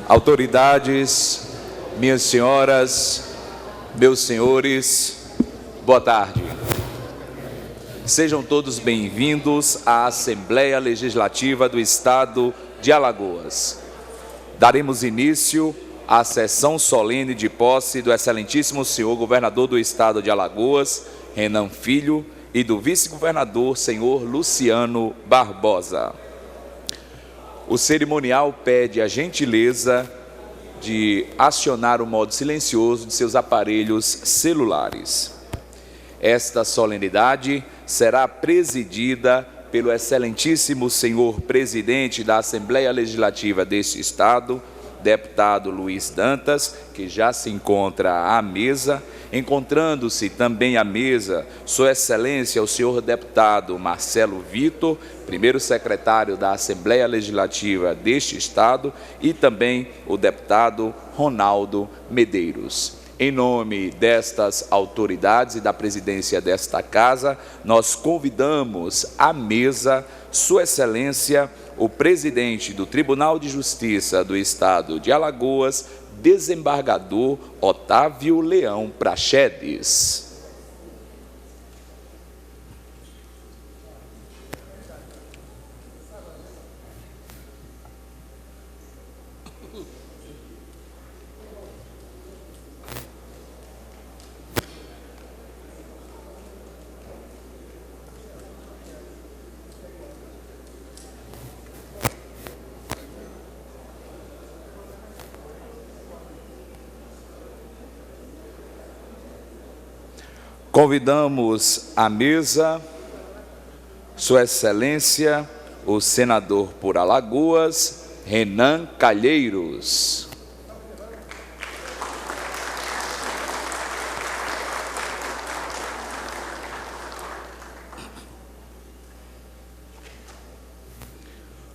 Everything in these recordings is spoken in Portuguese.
Autoridades, minhas senhoras, meus senhores, boa tarde. Sejam todos bem-vindos à Assembleia Legislativa do Estado de Alagoas. Daremos início à sessão solene de posse do excelentíssimo senhor governador do Estado de Alagoas, Renan Filho, e do vice-governador, senhor Luciano Barbosa. O cerimonial pede a gentileza de acionar o modo silencioso de seus aparelhos celulares. Esta solenidade será presidida pelo excelentíssimo senhor presidente da Assembleia Legislativa deste Estado, deputado Luiz Dantas, que já se encontra à mesa, encontrando-se também à mesa Sua Excelência o senhor deputado Marcelo Vitor, primeiro secretário da Assembleia Legislativa deste Estado, e também o deputado Ronaldo Medeiros. Em nome destas autoridades e da presidência desta casa, nós convidamos à mesa Sua Excelência, o presidente do Tribunal de Justiça do Estado de Alagoas, desembargador Otávio Leão Praxedes. Convidamos à mesa Sua Excelência, o senador por Alagoas, Renan Calheiros.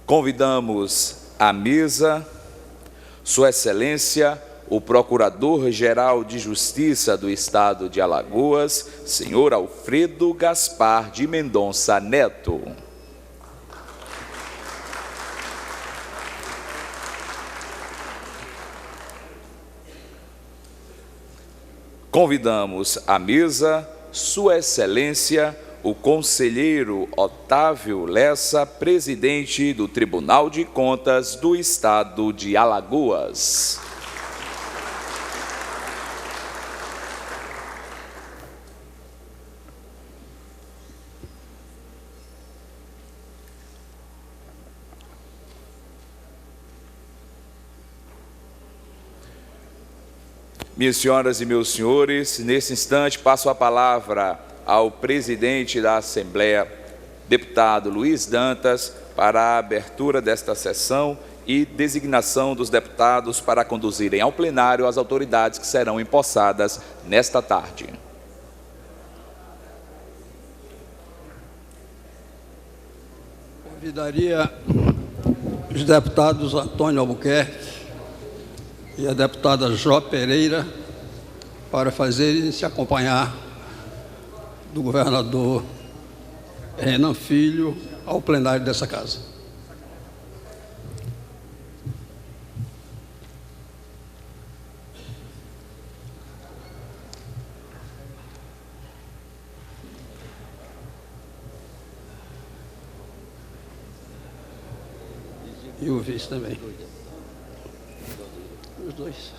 Convidamos à mesa Sua Excelência, o Procurador-Geral de Justiça do Estado de Alagoas, senhor Alfredo Gaspar de Mendonça Neto. Convidamos à mesa Sua Excelência, o conselheiro Otávio Lessa, presidente do Tribunal de Contas do Estado de Alagoas. Minhas senhoras e meus senhores, nesse instante passo a palavra ao presidente da Assembleia, deputado Luiz Dantas, para a abertura desta sessão e designação dos deputados para conduzirem ao plenário as autoridades que serão empossadas nesta tarde. Convidaria os deputados Antônio Albuquerque e a deputada Jó Pereira para fazerem se acompanhar do governador Renan Filho ao plenário dessa casa. E o vice também. Os dois.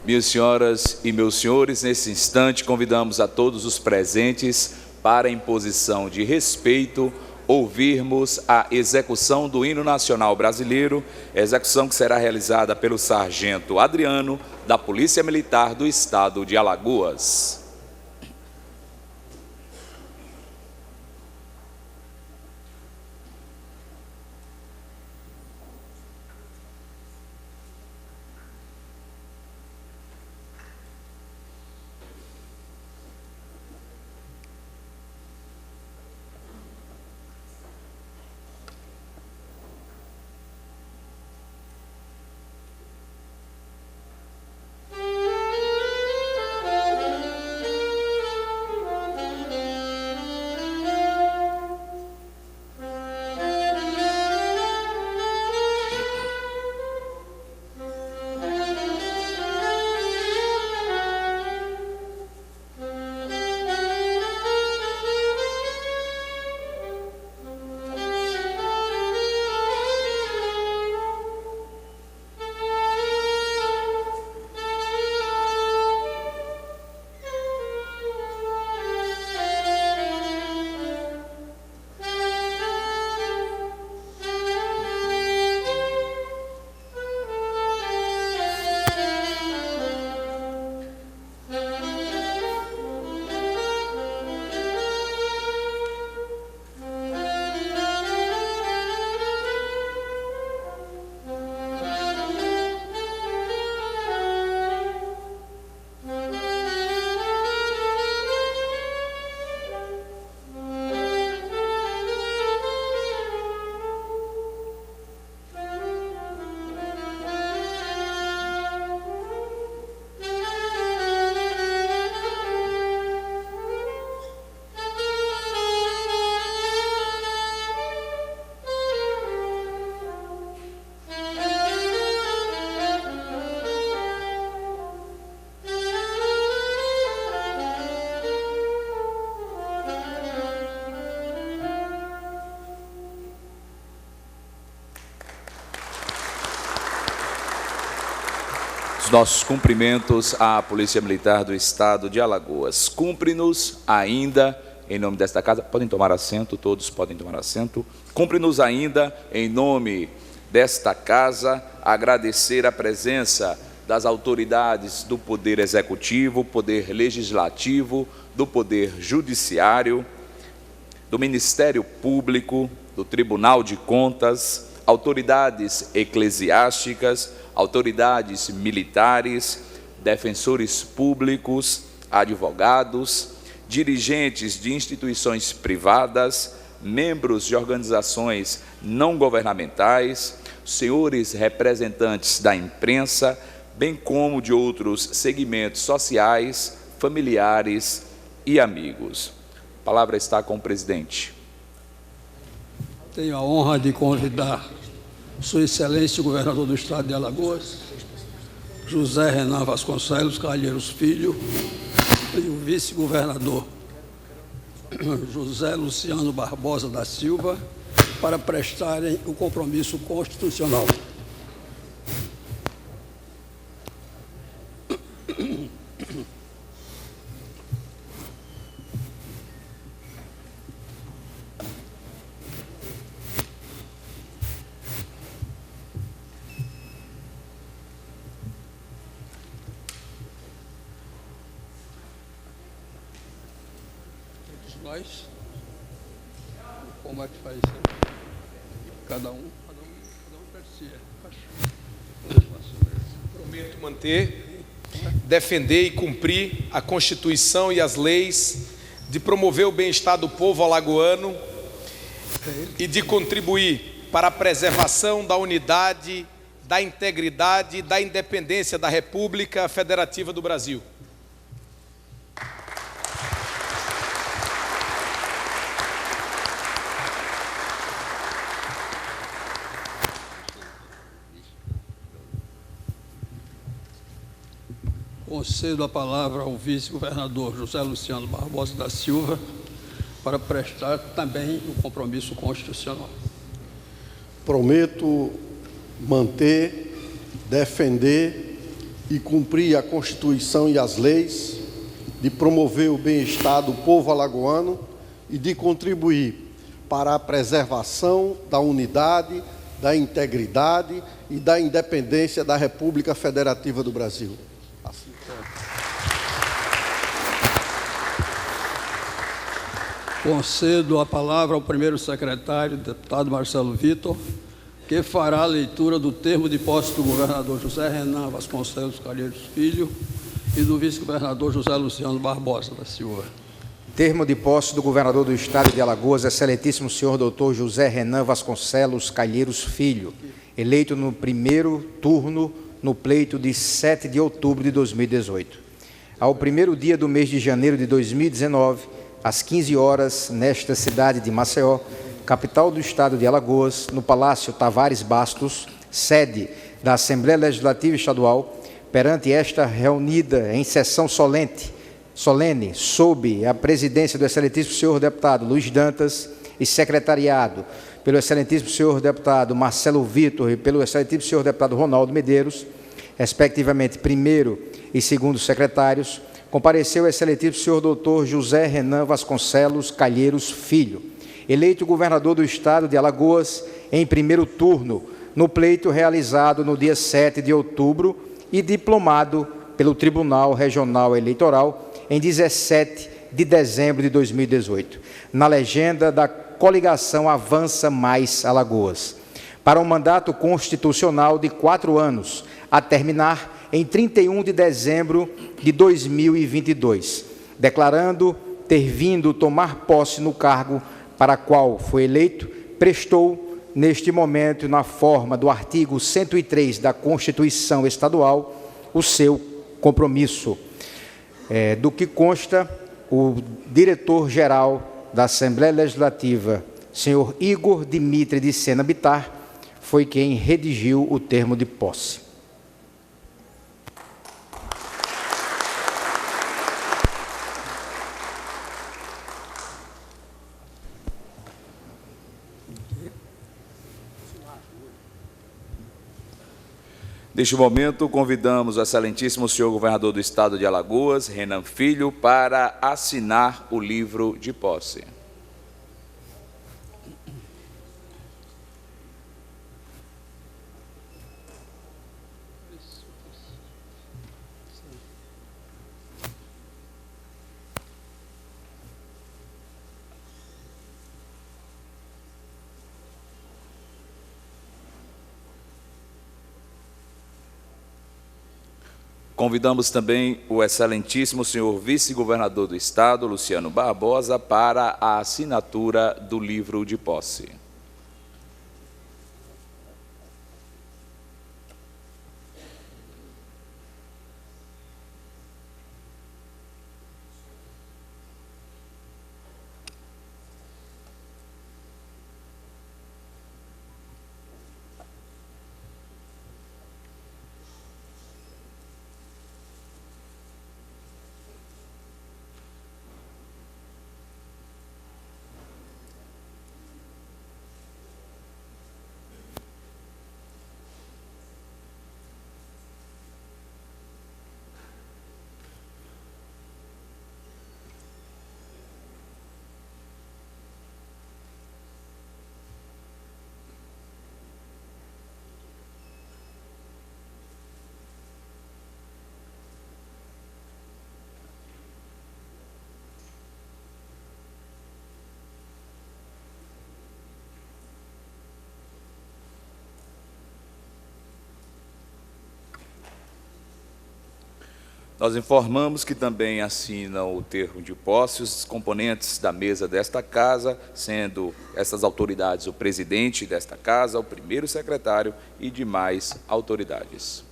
Minhas senhoras e meus senhores, nesse instante convidamos a todos os presentes para a imposição de respeito ouvirmos a execução do hino nacional brasileiro, execução que será realizada pelo sargento Adriano, da Polícia Militar do Estado de Alagoas. Nossos cumprimentos à Polícia Militar do Estado de Alagoas. Cumpre-nos ainda, em nome desta casa, podem tomar assento, todos podem tomar assento. Cumpre-nos ainda, em nome desta casa, agradecer a presença das autoridades do Poder Executivo, Poder Legislativo, do Poder Judiciário, do Ministério Público, do Tribunal de Contas, autoridades eclesiásticas, autoridades militares, defensores públicos, advogados, dirigentes de instituições privadas, membros de organizações não governamentais, senhores representantes da imprensa, bem como de outros segmentos sociais, familiares e amigos. A palavra está com o presidente. Tenho a honra de convidar Sua Excelência o Governador do Estado de Alagoas, José Renan Vasconcelos Calheiros Filho, e o Vice-Governador José Luciano Barbosa da Silva, para prestarem o compromisso constitucional. Nós, como é que faz isso? Cada um per si. Prometo manter, defender e cumprir a Constituição e as leis, de promover o bem-estar do povo alagoano e de contribuir para a preservação da unidade, da integridade e da independência da República Federativa do Brasil. Concedo a palavra ao Vice-Governador José Luciano Barbosa da Silva para prestar também o compromisso constitucional. Prometo manter, defender e cumprir a Constituição e as leis, de promover o bem-estar do povo alagoano e de contribuir para a preservação da unidade, da integridade e da independência da República Federativa do Brasil. Assim, Concedo a palavra ao primeiro secretário, deputado Marcelo Vitor, que fará a leitura do termo de posse do governador José Renan Vasconcelos Calheiros Filho e do vice-governador José Luciano Barbosa da Silva. Termo de posse do governador do Estado de Alagoas, excelentíssimo senhor doutor José Renan Vasconcelos Calheiros Filho, eleito no primeiro turno no pleito de 7 de outubro de 2018. Ao primeiro dia do mês de janeiro de 2019, às 15 horas, nesta cidade de Maceió, capital do Estado de Alagoas, no Palácio Tavares Bastos, sede da Assembleia Legislativa Estadual, perante esta reunida em sessão solene, sob a presidência do excelentíssimo senhor deputado Luiz Dantas e secretariado pelo excelentíssimo senhor deputado Marcelo Vitor e pelo excelentíssimo senhor deputado Ronaldo Medeiros, respectivamente primeiro e segundo secretários, compareceu o excelentíssimo senhor doutor José Renan Vasconcelos Calheiros Filho, eleito governador do Estado de Alagoas em primeiro turno, no pleito realizado no dia 7 de outubro e diplomado pelo Tribunal Regional Eleitoral em 17 de dezembro de 2018, na legenda da coligação Avança Mais Alagoas, para um mandato constitucional de 4 anos, a terminar em 31 de dezembro de 2022, declarando ter vindo tomar posse no cargo para qual foi eleito, prestou, neste momento, na forma do artigo 103 da Constituição Estadual, o seu compromisso, do que consta o diretor-geral da Assembleia Legislativa, senhor Igor Dimitri de Sena Bittar, foi quem redigiu o termo de posse. Neste momento, convidamos o excelentíssimo senhor governador do Estado de Alagoas, Renan Filho, para assinar o livro de posse. Convidamos também o excelentíssimo senhor vice-governador do Estado, Luciano Barbosa, para a assinatura do livro de posse. Nós informamos que também assinam o termo de posse os componentes da mesa desta casa, sendo essas autoridades o presidente desta casa, o primeiro secretário e demais autoridades.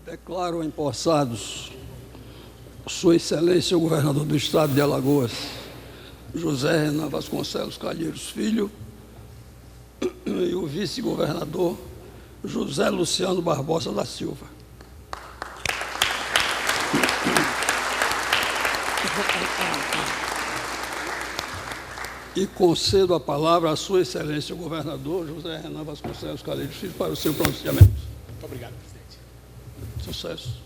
Declaro empossados Sua Excelência o Governador do Estado de Alagoas, José Renan Vasconcelos Calheiros Filho, e o vice-governador José Luciano Barbosa da Silva. E concedo a palavra à Sua Excelência o Governador José Renan Vasconcelos Calheiros Filho para o seu pronunciamento. Muito obrigado, presidente. Sucesso.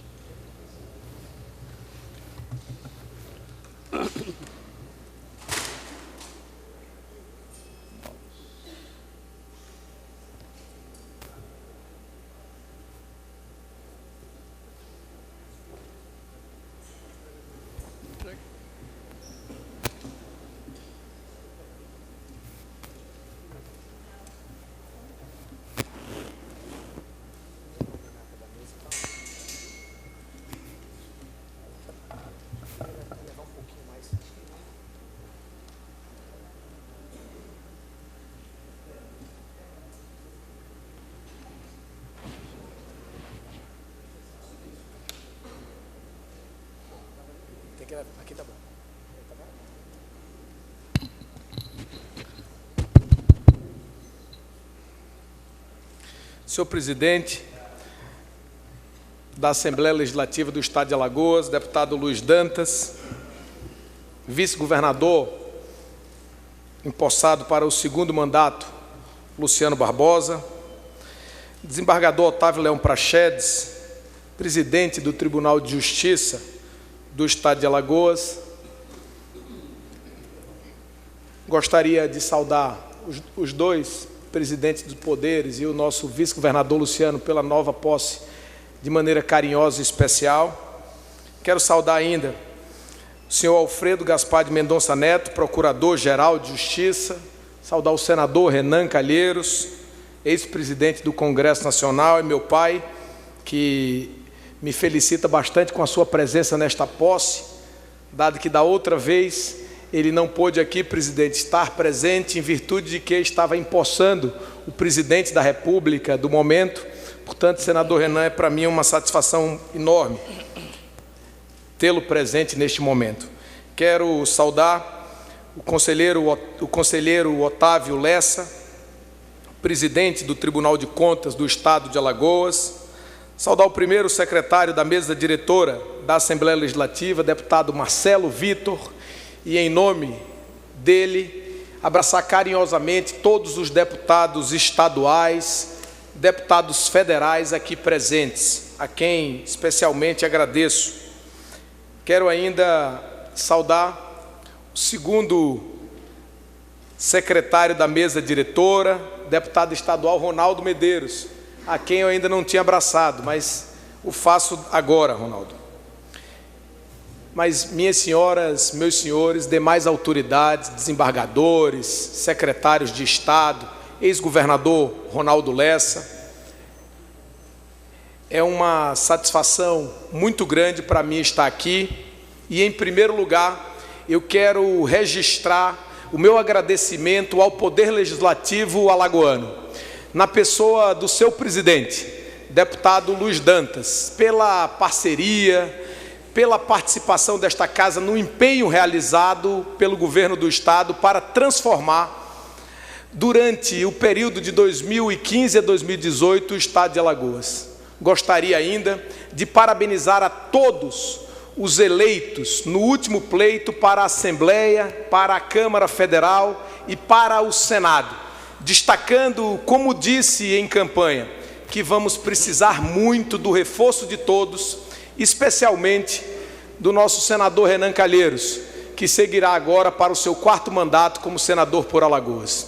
Aqui tá bom. Senhor presidente da Assembleia Legislativa do Estado de Alagoas, deputado Luiz Dantas, vice-governador empossado para o segundo mandato, Luciano Barbosa, desembargador Otávio Leão Prachedes, presidente do Tribunal de Justiça do Estado de Alagoas. Gostaria de saudar os dois presidentes dos poderes e o nosso vice-governador Luciano pela nova posse de maneira carinhosa e especial. Quero saudar ainda o senhor Alfredo Gaspar de Mendonça Neto, procurador-geral de Justiça, saudar o senador Renan Calheiros, ex-presidente do Congresso Nacional, e meu pai, que me felicita bastante com a sua presença nesta posse, dado que da outra vez ele não pôde aqui, presidente, estar presente em virtude de que estava empossando o presidente da República do momento. Portanto, senador Renan, é para mim uma satisfação enorme tê-lo presente neste momento. Quero saudar o conselheiro Otávio Lessa, presidente do Tribunal de Contas do Estado de Alagoas, saudar o primeiro secretário da mesa diretora da Assembleia Legislativa, deputado Marcelo Vitor, e em nome dele, abraçar carinhosamente todos os deputados estaduais, deputados federais aqui presentes, a quem especialmente agradeço. Quero ainda saudar o segundo secretário da mesa diretora, deputado estadual Ronaldo Medeiros, a quem eu ainda não tinha abraçado, mas o faço agora, Ronaldo. Mas, minhas senhoras, meus senhores, demais autoridades, desembargadores, secretários de Estado, ex-governador Ronaldo Lessa, é uma satisfação muito grande para mim estar aqui e, em primeiro lugar, eu quero registrar o meu agradecimento ao Poder Legislativo alagoano, na pessoa do seu presidente, deputado Luiz Dantas, pela parceria, pela participação desta casa no empenho realizado pelo governo do Estado para transformar, durante o período de 2015 a 2018, o Estado de Alagoas. Gostaria ainda de parabenizar a todos os eleitos no último pleito para a Assembleia, para a Câmara Federal e para o Senado, destacando, como disse em campanha, que vamos precisar muito do reforço de todos, especialmente do nosso senador Renan Calheiros, que seguirá agora para o seu 4º mandato como senador por Alagoas.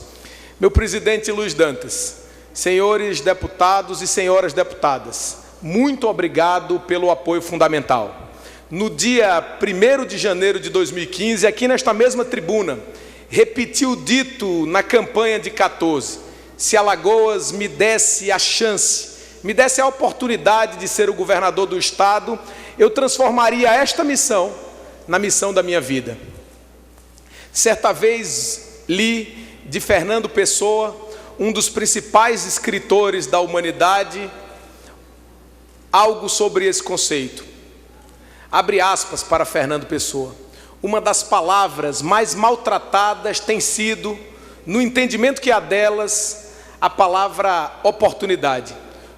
Meu presidente Luiz Dantas, senhores deputados e senhoras deputadas, muito obrigado pelo apoio fundamental. No dia 1º de janeiro de 2015, aqui nesta mesma tribuna, repeti o dito na campanha de 14, se Alagoas me desse a chance, me desse a oportunidade de ser o governador do Estado, eu transformaria esta missão na missão da minha vida. Certa vez li de Fernando Pessoa, um dos principais escritores da humanidade, algo sobre esse conceito. Abre aspas para Fernando Pessoa. Uma das palavras mais maltratadas tem sido, no entendimento que há delas, a palavra oportunidade.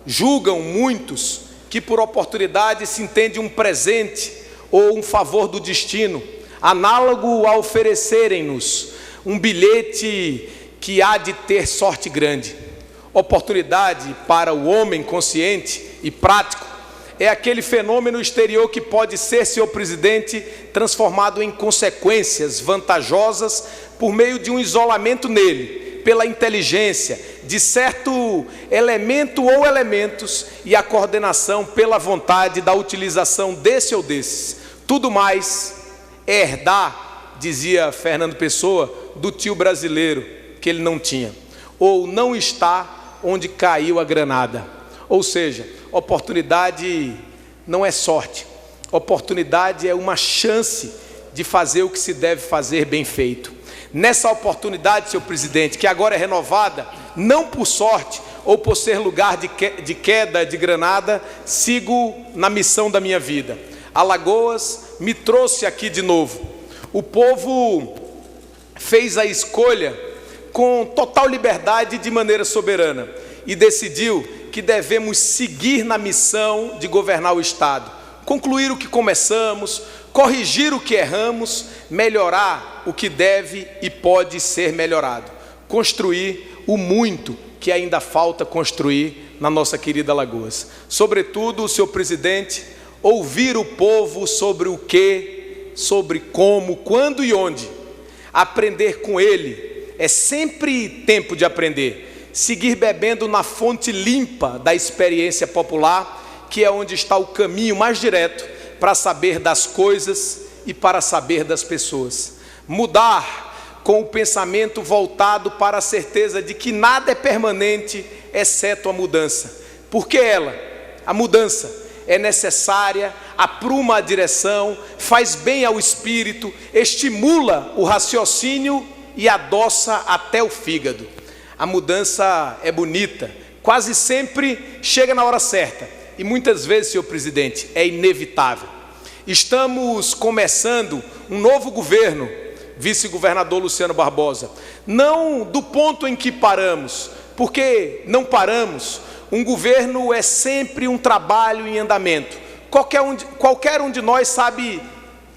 Julgam muitos que por oportunidade se entende um presente ou um favor do destino, análogo a oferecerem-nos um bilhete que há de ter sorte grande. Oportunidade para o homem consciente e prático é aquele fenômeno exterior que pode ser, senhor presidente, transformado em consequências vantajosas por meio de um isolamento nele, pela inteligência de certo elemento ou elementos e a coordenação pela vontade da utilização desse ou desses. Tudo mais é herdar, dizia Fernando Pessoa, do tio brasileiro, que ele não tinha, ou não está onde caiu a granada. Ou seja, oportunidade não é sorte, oportunidade é uma chance de fazer o que se deve fazer bem feito. Nessa oportunidade, senhor presidente, que agora é renovada, não por sorte ou por ser lugar de queda de granada, sigo na missão da minha vida. Alagoas me trouxe aqui de novo. O povo fez a escolha com total liberdade e de maneira soberana e decidiu que devemos seguir na missão de governar o Estado, concluir o que começamos, corrigir o que erramos, melhorar o que deve e pode ser melhorado, construir o muito que ainda falta construir na nossa querida Alagoas. Sobretudo, senhor presidente, ouvir o povo sobre o que, sobre como, quando e onde. Aprender com ele, é sempre tempo de aprender. Seguir bebendo na fonte limpa da experiência popular, que é onde está o caminho mais direto para saber das coisas e para saber das pessoas. Mudar com o pensamento voltado para a certeza de que nada é permanente, exceto a mudança. Porque ela, a mudança, é necessária, apruma a direção, faz bem ao espírito, estimula o raciocínio e adoça até o fígado. A mudança é bonita, quase sempre chega na hora certa e muitas vezes, senhor presidente, é inevitável. Estamos começando um novo governo, vice-governador Luciano Barbosa, não do ponto em que paramos, porque não paramos. Um governo é sempre um trabalho em andamento. Qualquer um de nós sabe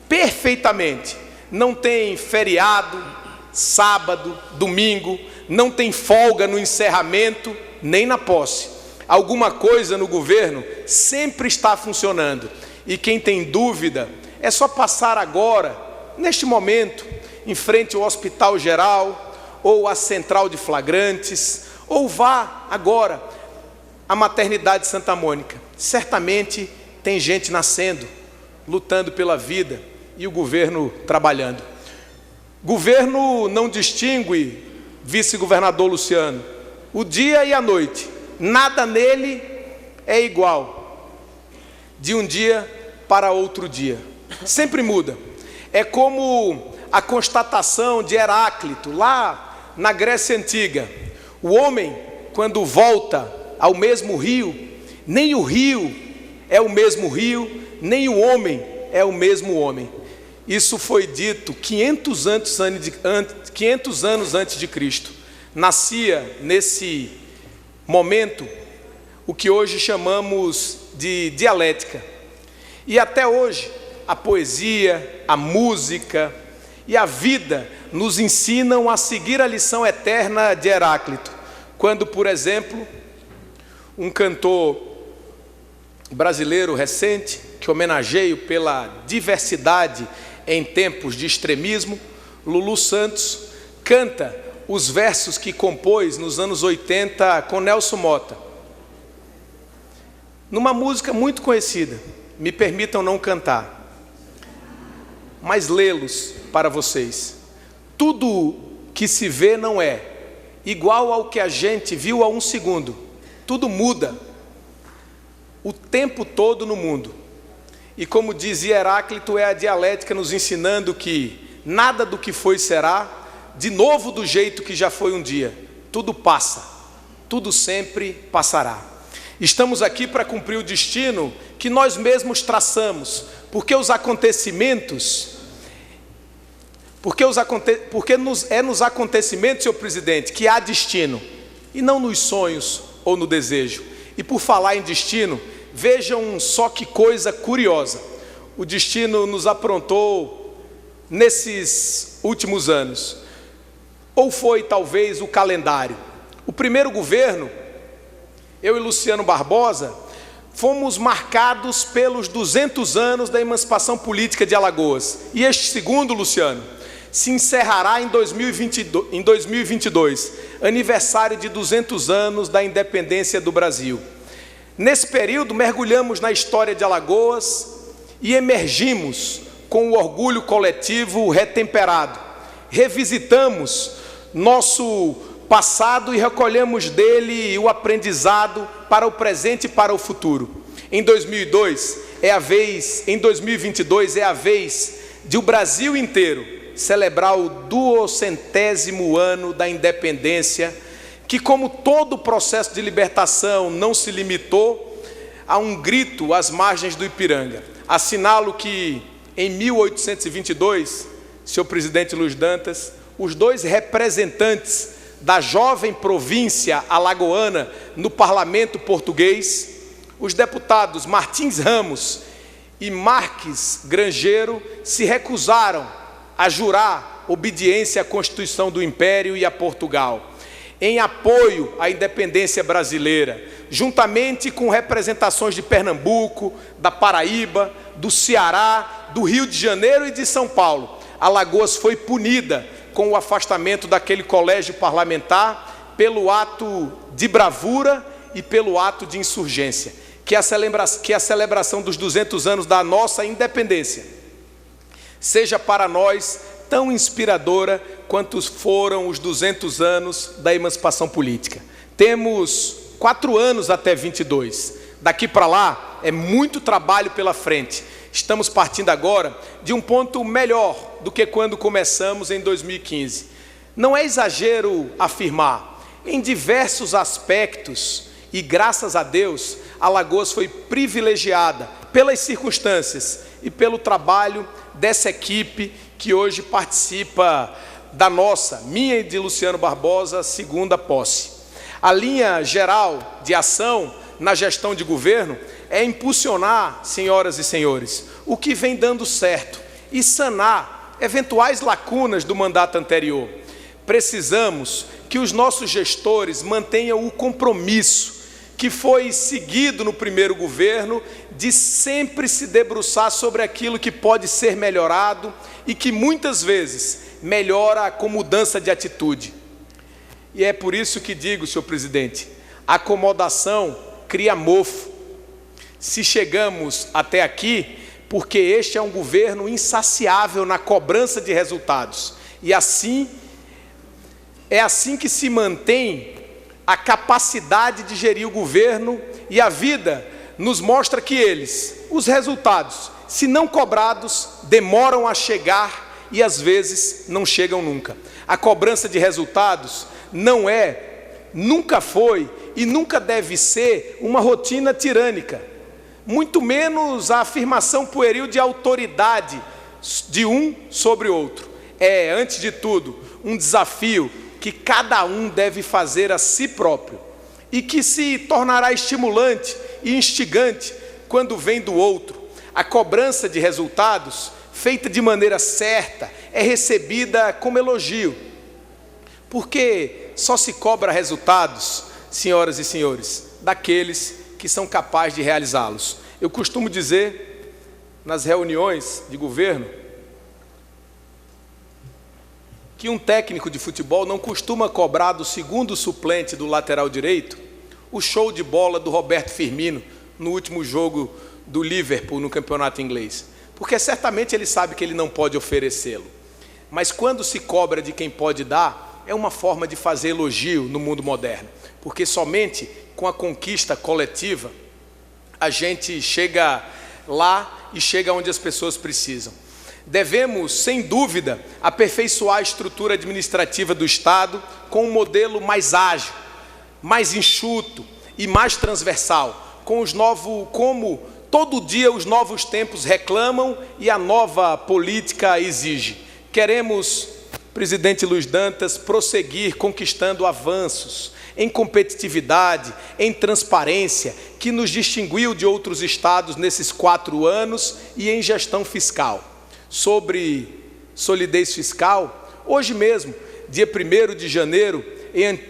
perfeitamente. Não tem feriado, sábado, domingo, não tem folga no encerramento, nem na posse. Alguma coisa no governo sempre está funcionando. E quem tem dúvida, é só passar agora, neste momento, em frente ao Hospital Geral, ou à Central de Flagrantes, ou vá agora a maternidade Santa Mônica. Certamente tem gente nascendo, lutando pela vida e o governo trabalhando. Governo não distingue, vice-governador Luciano, o dia e a noite. Nada nele é igual, de um dia para outro dia. Sempre muda. É como a constatação de Heráclito, lá na Grécia Antiga. O homem, quando volta ao mesmo rio, nem o rio é o mesmo rio, nem o homem é o mesmo homem. Isso foi dito 500 anos antes de Cristo. Nascia nesse momento o que hoje chamamos de dialética. E até hoje a poesia, a música e a vida nos ensinam a seguir a lição eterna de Heráclito. Quando, por exemplo, um cantor brasileiro recente, que homenageio pela diversidade em tempos de extremismo, Lulu Santos, canta os versos que compôs nos anos 80 com Nelson Mota. Numa música muito conhecida, me permitam não cantar, mas lê-los para vocês. Tudo que se vê não é igual ao que a gente viu há um segundo. Tudo muda o tempo todo no mundo. E como dizia Heráclito, é a dialética nos ensinando que nada do que foi será de novo do jeito que já foi um dia. Tudo passa, tudo sempre passará. Estamos aqui para cumprir o destino que nós mesmos traçamos, porque nos acontecimentos, senhor presidente, que há destino, e não nos sonhos ou no desejo. E por falar em destino, vejam só que coisa curiosa. O destino nos aprontou nesses últimos anos. Ou foi talvez o calendário. O primeiro governo, eu e Luciano Barbosa, fomos marcados pelos 200 anos da emancipação política de Alagoas. E este segundo, Luciano, se encerrará em 2022, aniversário de 200 anos da independência do Brasil. Nesse período, mergulhamos na história de Alagoas e emergimos com o orgulho coletivo retemperado. Revisitamos nosso passado e recolhemos dele o aprendizado para o presente e para o futuro. Em 2022 é a vez de o Brasil inteiro celebrar o 200º ano da independência, que, como todo o processo de libertação, não se limitou a um grito às margens do Ipiranga. Assinalo que em 1822, senhor presidente Luiz Dantas, os dois representantes da jovem província alagoana no parlamento português, os deputados Martins Ramos e Marques Grangeiro, se recusaram a jurar obediência à Constituição do Império e a Portugal, em apoio à independência brasileira, juntamente com representações de Pernambuco, da Paraíba, do Ceará, do Rio de Janeiro e de São Paulo. Alagoas foi punida com o afastamento daquele colégio parlamentar pelo ato de bravura e pelo ato de insurgência. Que a celebração dos 200 anos da nossa independência seja para nós tão inspiradora quanto foram os 200 anos da emancipação política. Temos 4 anos até 22. Daqui para lá é muito trabalho pela frente. Estamos partindo agora de um ponto melhor do que quando começamos em 2015. Não é exagero afirmar, em diversos aspectos, e graças a Deus, Alagoas foi privilegiada pelas circunstâncias e pelo trabalho dessa equipe que hoje participa da minha e de Luciano Barbosa, segunda posse. A linha geral de ação na gestão de governo é impulsionar, senhoras e senhores, o que vem dando certo e sanar eventuais lacunas do mandato anterior. Precisamos que os nossos gestores mantenham o compromisso que foi seguido no primeiro governo de sempre se debruçar sobre aquilo que pode ser melhorado e que muitas vezes melhora com mudança de atitude. E é por isso que digo, senhor presidente, acomodação cria mofo. Se chegamos até aqui, porque este é um governo insaciável na cobrança de resultados. E assim, é assim que se mantém a capacidade de gerir o governo, e a vida nos mostra que os resultados, se não cobrados, demoram a chegar e às vezes não chegam nunca. A cobrança de resultados nunca foi e nunca deve ser uma rotina tirânica, muito menos a afirmação pueril de autoridade de um sobre outro. É, antes de tudo, um desafio que cada um deve fazer a si próprio e que se tornará estimulante e instigante quando vem do outro. A cobrança de resultados, feita de maneira certa, é recebida como elogio, porque só se cobra resultados, senhoras e senhores, daqueles que são capazes de realizá-los. Eu costumo dizer, nas reuniões de governo, que um técnico de futebol não costuma cobrar do segundo suplente do lateral direito o show de bola do Roberto Firmino no último jogo do Liverpool no campeonato inglês, porque certamente ele sabe que ele não pode oferecê-lo. Mas quando se cobra de quem pode dar, é uma forma de fazer elogio no mundo moderno, porque somente com a conquista coletiva a gente chega lá e chega onde as pessoas precisam. Devemos, sem dúvida, aperfeiçoar a estrutura administrativa do Estado com um modelo mais ágil, mais enxuto e mais transversal, como todo dia os novos tempos reclamam e a nova política exige. Queremos, presidente Luiz Dantas, prosseguir conquistando avanços em competitividade, em transparência, que nos distinguiu de outros estados nesses 4 anos, e em gestão fiscal. Sobre solidez fiscal, hoje mesmo, dia 1º de janeiro,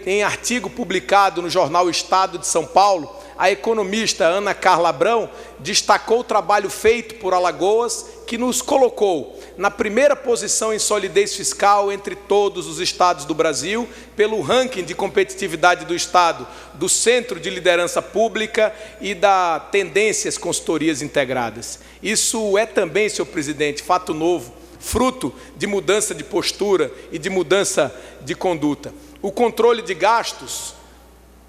em artigo publicado no jornal Estado de São Paulo, a economista Ana Carla Abrão destacou o trabalho feito por Alagoas, que nos colocou na primeira posição em solidez fiscal entre todos os estados do Brasil, pelo ranking de competitividade do Estado, do Centro de Liderança Pública e da Tendências Consultorias Integradas. Isso é também, senhor presidente, fato novo, fruto de mudança de postura e de mudança de conduta. O controle de gastos,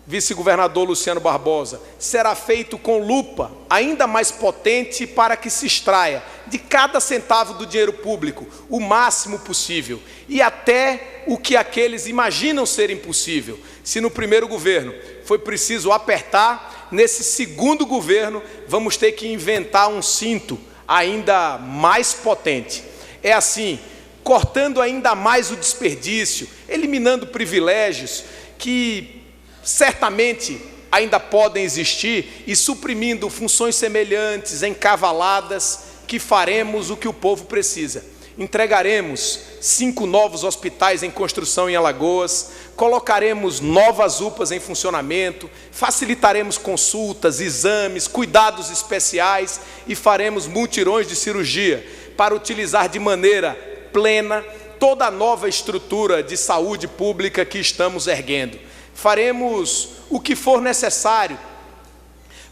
vice-governador Luciano Barbosa, será feito com lupa ainda mais potente para que se extraia de cada centavo do dinheiro público o máximo possível, e até o que aqueles imaginam ser impossível. Se no primeiro governo foi preciso apertar, nesse segundo governo vamos ter que inventar um cinto ainda mais potente. É assim, cortando ainda mais o desperdício, eliminando privilégios que certamente ainda podem existir e suprimindo funções semelhantes, encavaladas, que faremos o que o povo precisa. Entregaremos 5 novos hospitais em construção em Alagoas, colocaremos novas UPAs em funcionamento, facilitaremos consultas, exames, cuidados especiais e faremos mutirões de cirurgia para utilizar de maneira plena toda a nova estrutura de saúde pública que estamos erguendo. Faremos o que for necessário,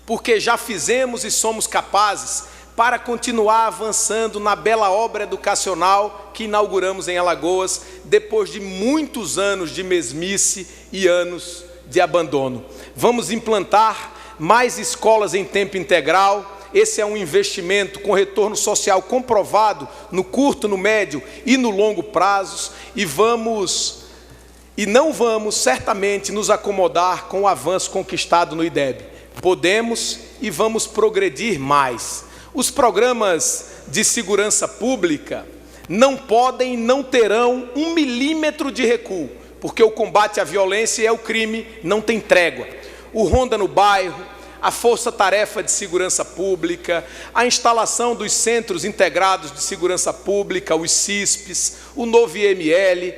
porque já fizemos e somos capazes para continuar avançando na bela obra educacional que inauguramos em Alagoas, depois de muitos anos de mesmice e anos de abandono. Vamos implantar mais escolas em tempo integral. Esse é um investimento com retorno social comprovado no curto, no médio e no longo prazos, e não vamos certamente nos acomodar com o avanço conquistado no IDEB. Podemos e vamos progredir mais. Os programas de segurança pública não podem e não terão 1 milímetro de recuo, porque o combate à violência e ao crime não tem trégua. O Ronda no Bairro, a Força-Tarefa de Segurança Pública, a instalação dos Centros Integrados de Segurança Pública, os CISPs, o novo IML,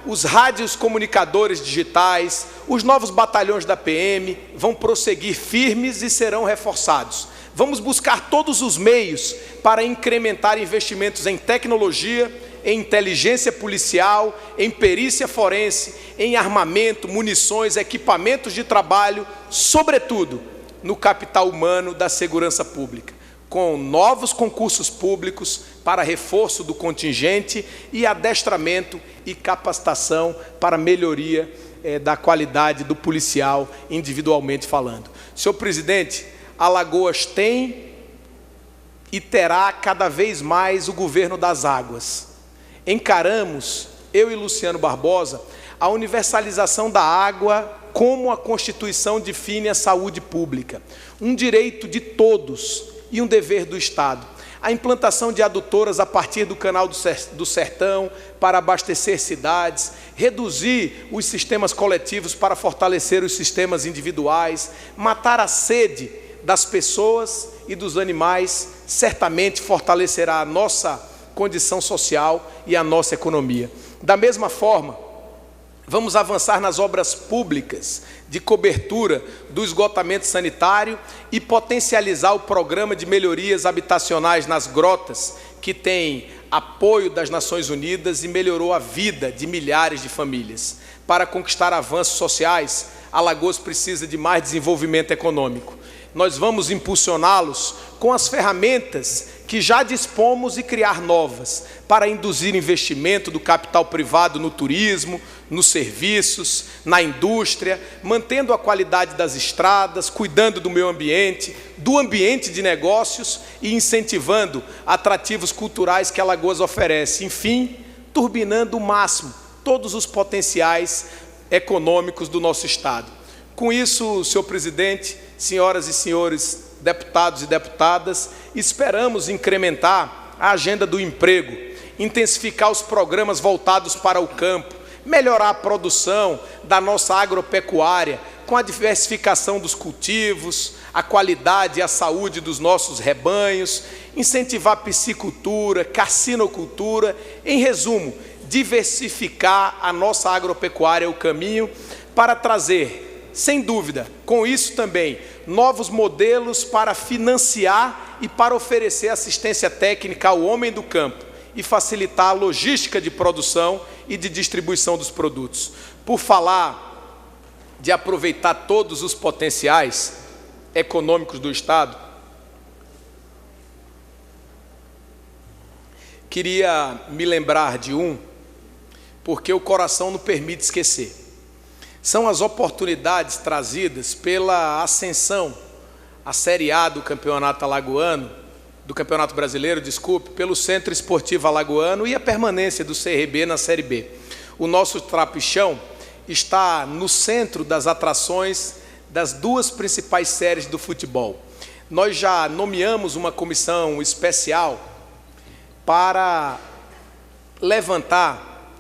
os rádios comunicadores digitais, os novos batalhões da PM vão prosseguir firmes e serão reforçados. Vamos buscar todos os meios para incrementar investimentos em tecnologia, em inteligência policial, em perícia forense, em armamento, munições, equipamentos de trabalho, sobretudo no capital humano da segurança pública, com novos concursos públicos para reforço do contingente e adestramento e capacitação para melhoria da qualidade do policial, individualmente falando. Senhor presidente, Alagoas tem e terá cada vez mais o governo das águas. Encaramos, eu e Luciano Barbosa, a universalização da água como a Constituição define a saúde pública, um direito de todos e um dever do Estado. A implantação de adutoras a partir do Canal do Sertão para abastecer cidades, reduzir os sistemas coletivos para fortalecer os sistemas individuais, matar a sede das pessoas e dos animais, certamente fortalecerá a nossa condição social e a nossa economia. Da mesma forma, vamos avançar nas obras públicas de cobertura do esgotamento sanitário e potencializar o programa de melhorias habitacionais nas grotas, que tem apoio das Nações Unidas e melhorou a vida de milhares de famílias. Para conquistar avanços sociais, Alagoas precisa de mais desenvolvimento econômico. Nós vamos impulsioná-los com as ferramentas que já dispomos e criar novas, para induzir investimento do capital privado no turismo, nos serviços, na indústria, mantendo a qualidade das estradas, cuidando do meio ambiente, do ambiente de negócios e incentivando atrativos culturais que Alagoas oferece. Enfim, turbinando o máximo todos os potenciais econômicos do nosso Estado. Com isso, senhor presidente, senhoras e senhores deputados e deputadas, esperamos incrementar a agenda do emprego, intensificar os programas voltados para o campo, melhorar a produção da nossa agropecuária, com a diversificação dos cultivos, a qualidade e a saúde dos nossos rebanhos, incentivar a piscicultura, carcinocultura, em resumo, diversificar a nossa agropecuária é o caminho para trazer, sem dúvida, com isso também, novos modelos para financiar e para oferecer assistência técnica ao homem do campo e facilitar a logística de produção e de distribuição dos produtos. Por falar de aproveitar todos os potenciais econômicos do Estado, queria me lembrar de um, porque o coração não permite esquecer. São as oportunidades trazidas pela ascensão à Série A do Campeonato Alagoano, do Campeonato Brasileiro, pelo Centro Esportivo Alagoano e a permanência do CRB na Série B. O nosso Trapichão está no centro das atrações das duas principais séries do futebol. nós já nomeamos uma comissão especial para levantar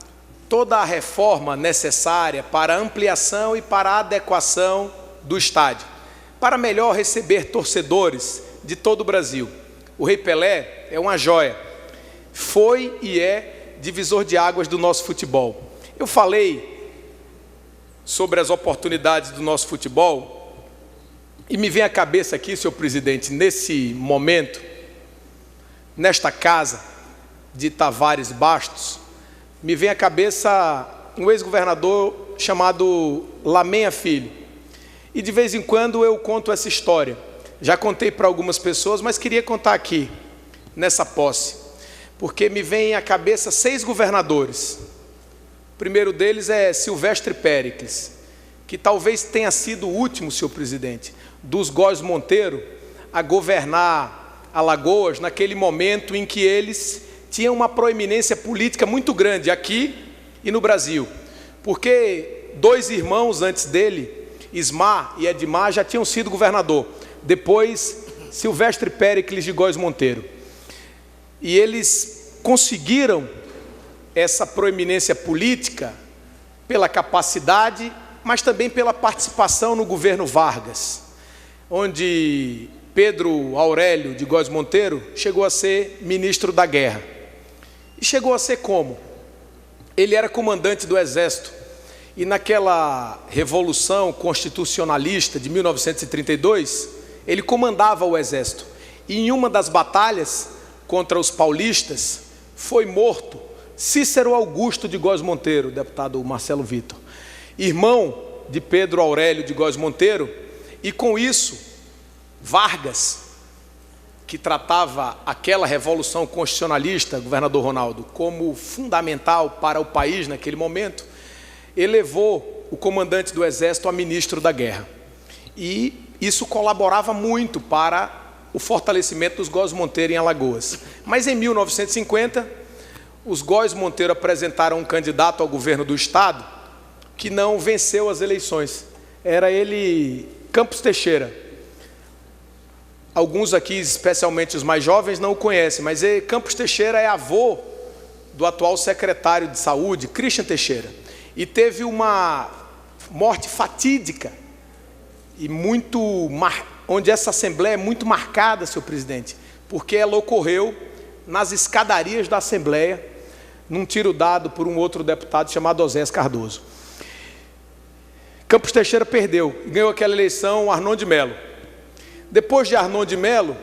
toda a reforma necessária para a ampliação e para a adequação do estádio, para melhor receber torcedores de todo o Brasil. O Rei Pelé é uma joia, foi e é divisor de águas do nosso futebol. Eu falei sobre as oportunidades do nosso futebol e me vem à cabeça aqui, senhor presidente, nesse momento, nesta casa de Tavares Bastos, me vem à cabeça um ex-governador chamado Lamenha Filho. E de vez em quando eu conto essa história. Já contei para algumas pessoas, mas queria contar aqui, nessa posse, porque me vem à cabeça 6 governadores. O primeiro deles é Silvestre Péricles, que talvez tenha sido o último, senhor presidente, dos Góes Monteiro a governar Alagoas naquele momento em que eles tinham uma proeminência política muito grande aqui e no Brasil, porque 2 irmãos antes dele, Ismar e Edmar, já tinham sido governador. Depois, Silvestre Péricles de Góes Monteiro. E eles conseguiram essa proeminência política pela capacidade, mas também pela participação no governo Vargas, onde Pedro Aurélio de Góes Monteiro chegou a ser ministro da guerra. E chegou a ser como? Ele era comandante do exército. E naquela revolução constitucionalista de 1932, ele comandava o exército. E em uma das batalhas contra os paulistas, foi morto Cícero Augusto de Góes Monteiro, deputado Marcelo Vitor, irmão de Pedro Aurélio de Góes Monteiro, e com isso, Vargas, que tratava aquela revolução constitucionalista, governador Ronaldo, como fundamental para o país naquele momento, elevou o comandante do exército a ministro da guerra. E isso colaborava muito para o fortalecimento dos Góes Monteiro em Alagoas. Mas em 1950, os Góes Monteiro apresentaram um candidato ao governo do estado que não venceu as eleições. Era ele, Campos Teixeira. Alguns aqui, especialmente os mais jovens, não o conhecem, mas Campos Teixeira é avô do atual secretário de saúde, Christian Teixeira. E teve uma morte fatídica, e onde essa Assembleia é muito marcada, senhor presidente, porque ela ocorreu nas escadarias da Assembleia, num tiro dado por um outro deputado chamado Osés Cardoso. Campos Teixeira perdeu, e ganhou aquela eleição o Arnon de Melo. Depois de Arnon de Melo,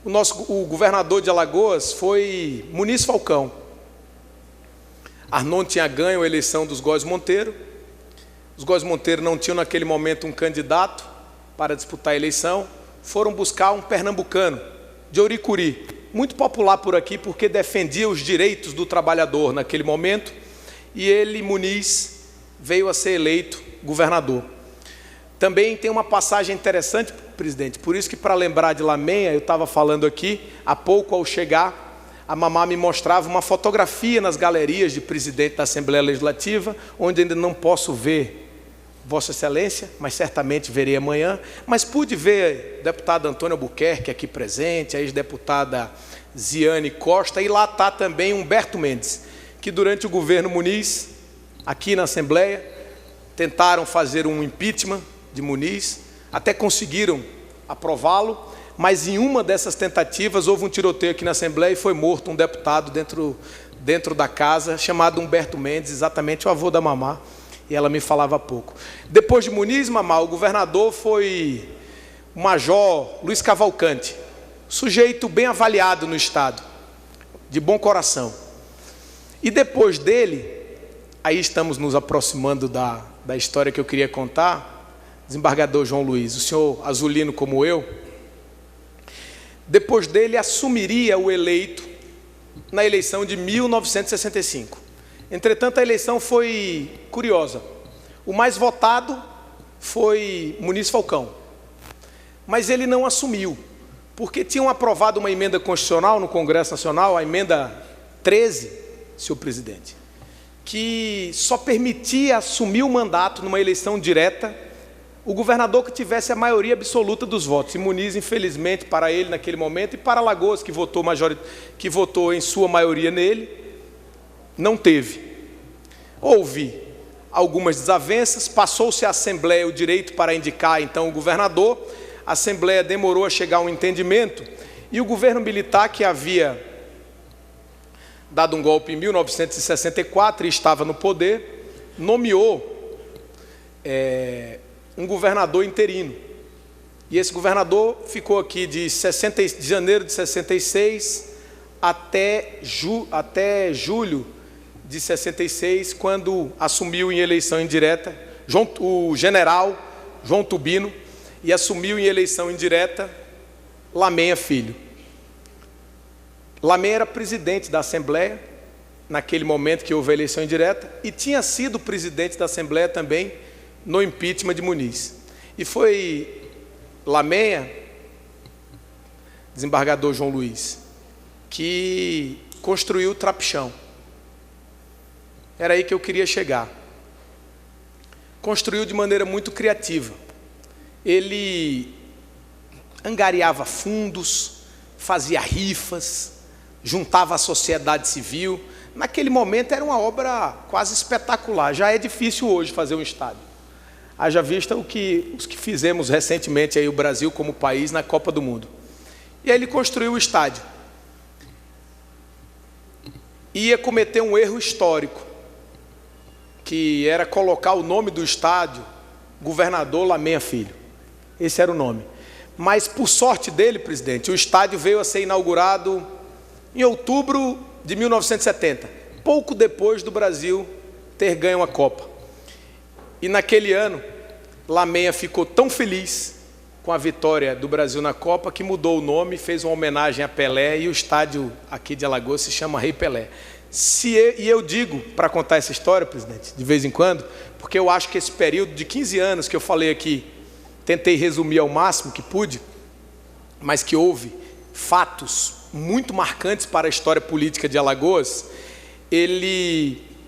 o governador de Alagoas foi Muniz Falcão. Arnon tinha ganho a eleição dos Góes Monteiro. Os Góes Monteiro não tinham naquele momento um candidato para disputar a eleição. Foram buscar um pernambucano, de Ouricuri, muito popular por aqui porque defendia os direitos do trabalhador naquele momento. E ele, Muniz, veio a ser eleito governador. Também tem uma passagem interessante, presidente, por isso que, para lembrar de Lamenha, eu estava falando aqui, há pouco ao chegar, a mamá me mostrava uma fotografia nas galerias de presidente da Assembleia Legislativa, onde ainda não posso ver Vossa Excelência, mas certamente verei amanhã. Mas pude ver o deputado Antônio Albuquerque aqui presente, a ex-deputada Ziane Costa, e lá está também Humberto Mendes, que durante o governo Muniz, aqui na Assembleia, tentaram fazer um impeachment de Muniz, até conseguiram aprová-lo, mas em uma dessas tentativas houve um tiroteio aqui na Assembleia e foi morto um deputado dentro da casa, chamado Humberto Mendes, exatamente o avô da mamá, e ela me falava há pouco. Depois de Muniz, mamá, o governador foi o major Luiz Cavalcante, sujeito bem avaliado no estado, de bom coração. E depois dele, aí estamos nos aproximando da história que eu queria contar, desembargador João Luiz, o senhor azulino como eu, depois dele assumiria o eleito na eleição de 1965. Entretanto, a eleição foi curiosa. O mais votado foi Muniz Falcão, mas ele não assumiu, porque tinham aprovado uma emenda constitucional no Congresso Nacional, a emenda 13, senhor presidente, que só permitia assumir o mandato numa eleição direta o governador que tivesse a maioria absoluta dos votos. E Muniz, infelizmente, para ele naquele momento, e para Alagoas, que votou em sua maioria nele, não teve. Houve algumas desavenças, passou-se à Assembleia o direito para indicar, então, o governador. A Assembleia demorou a chegar a um entendimento, e o governo militar, que havia dado um golpe em 1964 e estava no poder, nomeou um governador interino. E esse governador ficou aqui de janeiro de 66 até julho de 66, quando assumiu em eleição indireta o general João Tubino, e assumiu em eleição indireta Lamenha Filho. Lamenha era presidente da Assembleia, naquele momento que houve a eleição indireta, e tinha sido presidente da Assembleia também no impeachment de Muniz. E foi Lamenha, desembargador João Luiz, que construiu o Trapichão. Era aí que eu queria chegar. Construiu de maneira muito criativa. Ele angariava fundos, fazia rifas, juntava a sociedade civil. Naquele momento era uma obra quase espetacular. Já é difícil hoje fazer um estádio. Haja vista os que fizemos recentemente aí o Brasil como país na Copa do Mundo. E aí ele construiu o estádio. Ia cometer um erro histórico, que era colocar o nome do estádio Governador Lamenha Filho. Esse era o nome. Mas, por sorte dele, presidente, o estádio veio a ser inaugurado em outubro de 1970, pouco depois do Brasil ter ganho a Copa. E naquele ano, Lamenha ficou tão feliz com a vitória do Brasil na Copa que mudou o nome, fez uma homenagem a Pelé, e o estádio aqui de Alagoas se chama Rei Pelé. E eu digo, para contar essa história, presidente, de vez em quando, porque eu acho que esse período de 15 anos que eu falei aqui, tentei resumir ao máximo que pude, mas que houve fatos muito marcantes para a história política de Alagoas.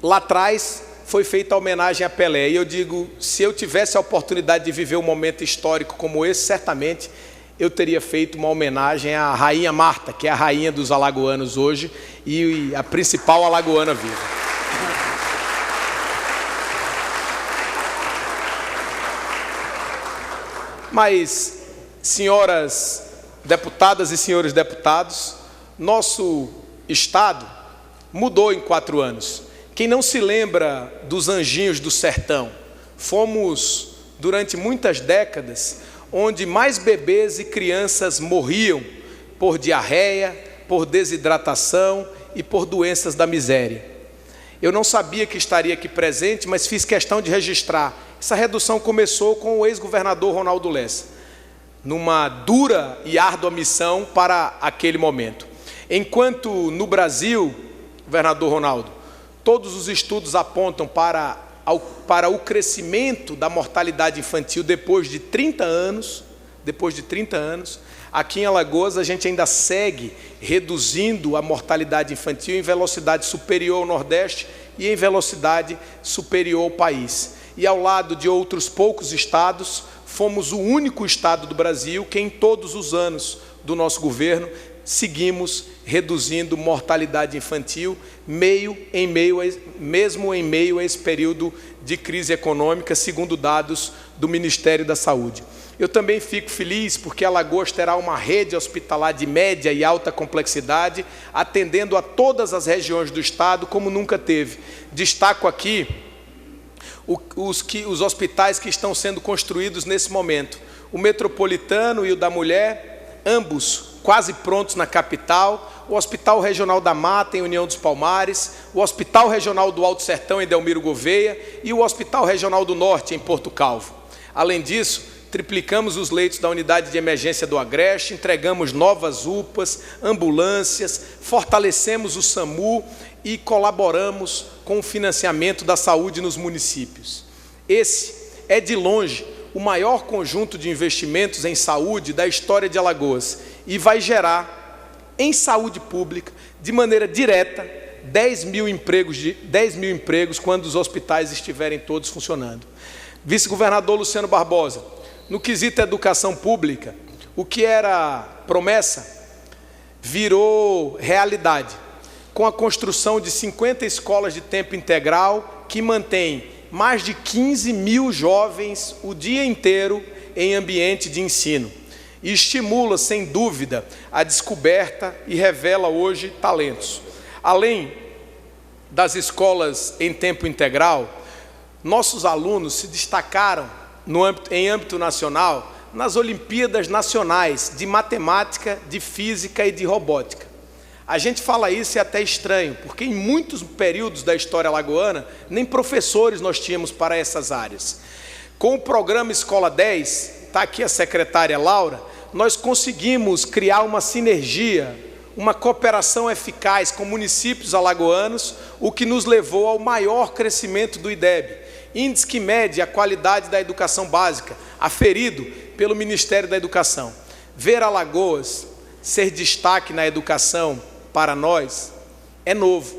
Lá atrás foi feita a homenagem a Pelé, e eu digo, se eu tivesse a oportunidade de viver um momento histórico como esse, certamente eu teria feito uma homenagem à Rainha Marta, que é a rainha dos alagoanos hoje e a principal alagoana viva. Mas, senhoras deputadas e senhores deputados, nosso Estado mudou em 4 anos. Quem não se lembra dos Anjinhos do Sertão? Fomos, durante muitas décadas, onde mais bebês e crianças morriam por diarreia, por desidratação e por doenças da miséria. Eu não sabia que estaria aqui presente, mas fiz questão de registrar. Essa redução começou com o ex-governador Ronaldo Lessa, numa dura e árdua missão para aquele momento. Enquanto no Brasil, governador Ronaldo, todos os estudos apontam para o crescimento da mortalidade infantil depois de 30 anos, aqui em Alagoas a gente ainda segue reduzindo a mortalidade infantil em velocidade superior ao Nordeste e em velocidade superior ao país. E ao lado de outros poucos estados, fomos o único estado do Brasil que em todos os anos do nosso governo seguimos reduzindo mortalidade infantil, mesmo em meio a esse período de crise econômica, segundo dados do Ministério da Saúde. Eu também fico feliz porque Alagoas terá uma rede hospitalar de média e alta complexidade, atendendo a todas as regiões do estado como nunca teve. Destaco aqui os hospitais que estão sendo construídos nesse momento. O Metropolitano e o da Mulher, ambos quase prontos na capital, o Hospital Regional da Mata, em União dos Palmares, o Hospital Regional do Alto Sertão, em Delmiro Gouveia, e o Hospital Regional do Norte, em Porto Calvo. Além disso, triplicamos os leitos da unidade de emergência do Agreste, entregamos novas UPAs, ambulâncias, fortalecemos o SAMU e colaboramos com o financiamento da saúde nos municípios. Esse é, de longe, o maior conjunto de investimentos em saúde da história de Alagoas e vai gerar, em saúde pública, de maneira direta, 10 mil empregos quando os hospitais estiverem todos funcionando. Vice-governador Luciano Barbosa, no quesito educação pública, o que era promessa virou realidade, com a construção de 50 escolas de tempo integral que mantém mais de 15 mil jovens o dia inteiro em ambiente de ensino. E estimula, sem dúvida, a descoberta e revela hoje talentos. Além das escolas em tempo integral, nossos alunos se destacaram em âmbito nacional nas Olimpíadas Nacionais de Matemática, de Física e de Robótica. A gente fala isso e é até estranho, porque em muitos períodos da história alagoana, nem professores nós tínhamos para essas áreas. Com o programa Escola 10, está aqui a secretária Laura, nós conseguimos criar uma sinergia, uma cooperação eficaz com municípios alagoanos, o que nos levou ao maior crescimento do IDEB, índice que mede a qualidade da educação básica, aferido pelo Ministério da Educação. Ver Alagoas ser destaque na educação para nós é novo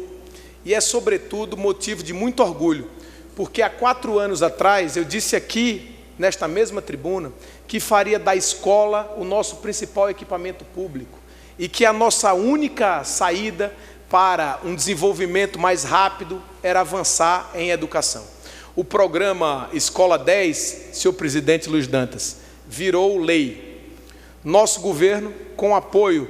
e é, sobretudo, motivo de muito orgulho, porque há 4 anos atrás eu disse aqui, nesta mesma tribuna, que faria da escola o nosso principal equipamento público e que a nossa única saída para um desenvolvimento mais rápido era avançar em educação. O programa Escola 10, senhor presidente Luiz Dantas, virou lei. Nosso governo, com apoio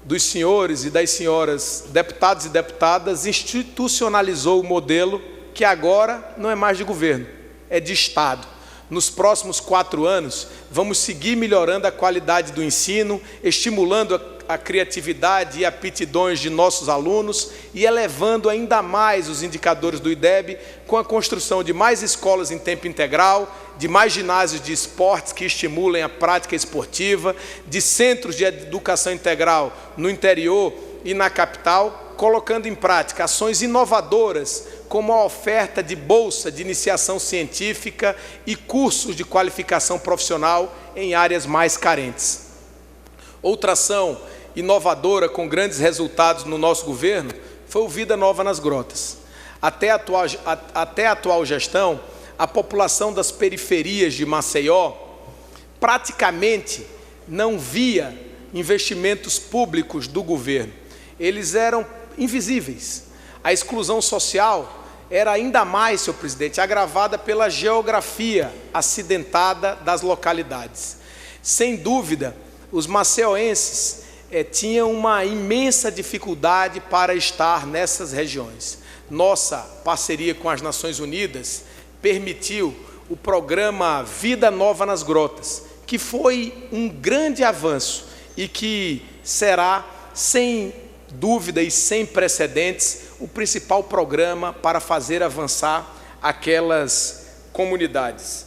dos senhores e das senhoras deputados e deputadas, institucionalizou o modelo que agora não é mais de governo, é de Estado. Nos próximos 4 anos, vamos seguir melhorando a qualidade do ensino, estimulando a criatividade e aptidões de nossos alunos e elevando ainda mais os indicadores do IDEB com a construção de mais escolas em tempo integral, de mais ginásios de esportes que estimulem a prática esportiva, de centros de educação integral no interior e na capital, colocando em prática ações inovadoras como a oferta de bolsa de iniciação científica e cursos de qualificação profissional em áreas mais carentes. Outra ação inovadora com grandes resultados no nosso governo foi o Vida Nova nas Grotas. Até a atual gestão, a população das periferias de Maceió praticamente não via investimentos públicos do governo. Eles eram invisíveis. A exclusão social era ainda mais, senhor presidente, agravada pela geografia acidentada das localidades. Sem dúvida, os maceioenses tinham uma imensa dificuldade para estar nessas regiões. Nossa parceria com as Nações Unidas permitiu o programa Vida Nova nas Grotas, que foi um grande avanço e que será, sem dúvida e sem precedentes, o principal programa para fazer avançar aquelas comunidades.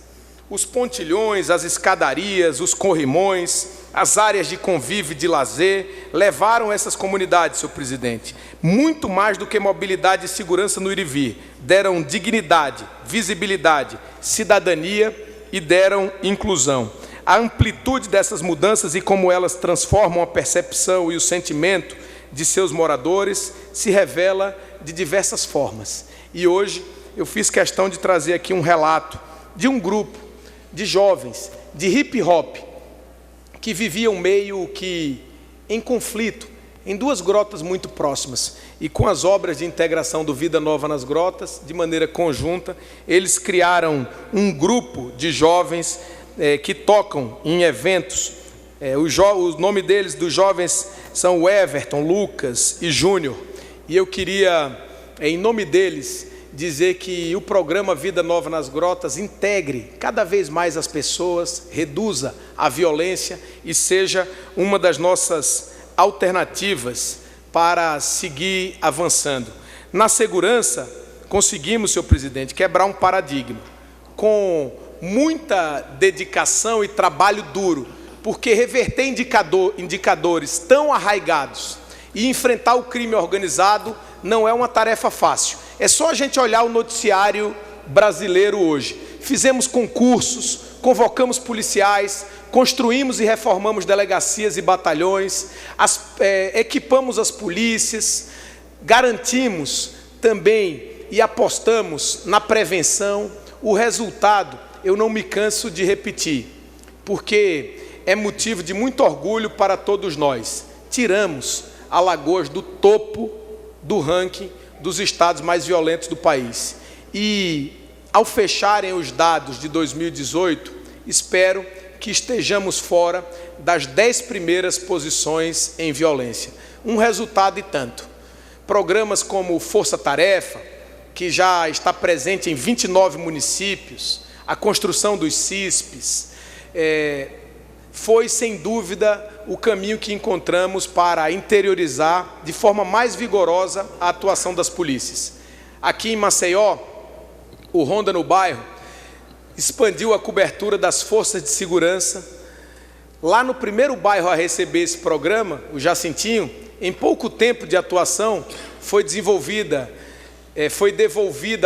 Os pontilhões, as escadarias, os corrimões, as áreas de convívio e de lazer levaram essas comunidades, senhor presidente, muito mais do que mobilidade e segurança no ir e vir. Deram dignidade, visibilidade, cidadania e deram inclusão. A amplitude dessas mudanças e como elas transformam a percepção e o sentimento de seus moradores se revela de diversas formas. E hoje eu fiz questão de trazer aqui um relato de um grupo de jovens de hip hop que viviam meio que em conflito em 2 grotas muito próximas, e com as obras de integração do Vida Nova nas Grotas, de maneira conjunta, eles criaram um grupo de jovens que tocam em eventos. O nome deles, dos jovens, são o Everton, Lucas e Júnior, e eu queria, em nome deles, dizer que o programa Vida Nova nas Grotas integre cada vez mais as pessoas, reduza a violência e seja uma das nossas alternativas para seguir avançando. Na segurança, conseguimos, senhor presidente, quebrar um paradigma, com muita dedicação e trabalho duro, porque reverter indicadores tão arraigados e enfrentar o crime organizado não é uma tarefa fácil. É só a gente olhar o noticiário brasileiro hoje. Fizemos concursos, convocamos policiais, construímos e reformamos delegacias e batalhões, equipamos as polícias, garantimos também e apostamos na prevenção. O resultado eu não me canso de repetir, porque é motivo de muito orgulho para todos nós. Tiramos Alagoas do topo do ranking dos estados mais violentos do país. E, ao fecharem os dados de 2018, espero que estejamos fora das 10 primeiras posições em violência. Um resultado e tanto. Programas como Força Tarefa, que já está presente em 29 municípios, a construção dos CISPs, foi, sem dúvida, o caminho que encontramos para interiorizar de forma mais vigorosa a atuação das polícias. Aqui em Maceió, o Ronda no Bairro expandiu a cobertura das forças de segurança. Lá no primeiro bairro a receber esse programa, o Jacintinho, em pouco tempo de atuação, foi devolvida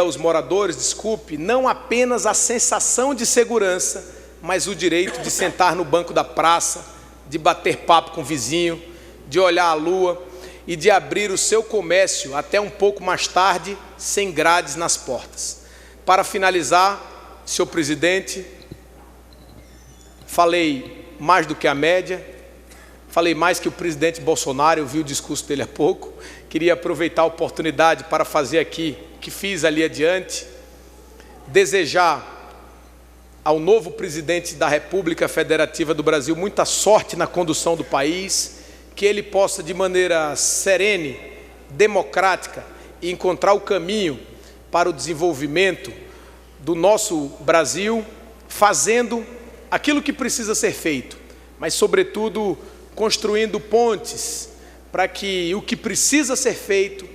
aos moradores, não apenas a sensação de segurança, mas o direito de sentar no banco da praça, de bater papo com o vizinho, de olhar a lua e de abrir o seu comércio até um pouco mais tarde, sem grades nas portas. Para finalizar, senhor presidente, falei mais do que a média, falei mais que o presidente Bolsonaro, eu vi o discurso dele há pouco, queria aproveitar a oportunidade para fazer aqui o que fiz ali adiante, desejar ao novo presidente da República Federativa do Brasil muita sorte na condução do país, que ele possa, de maneira serene, democrática, encontrar o caminho para o desenvolvimento do nosso Brasil, fazendo aquilo que precisa ser feito, mas, sobretudo, construindo pontes para que o que precisa ser feito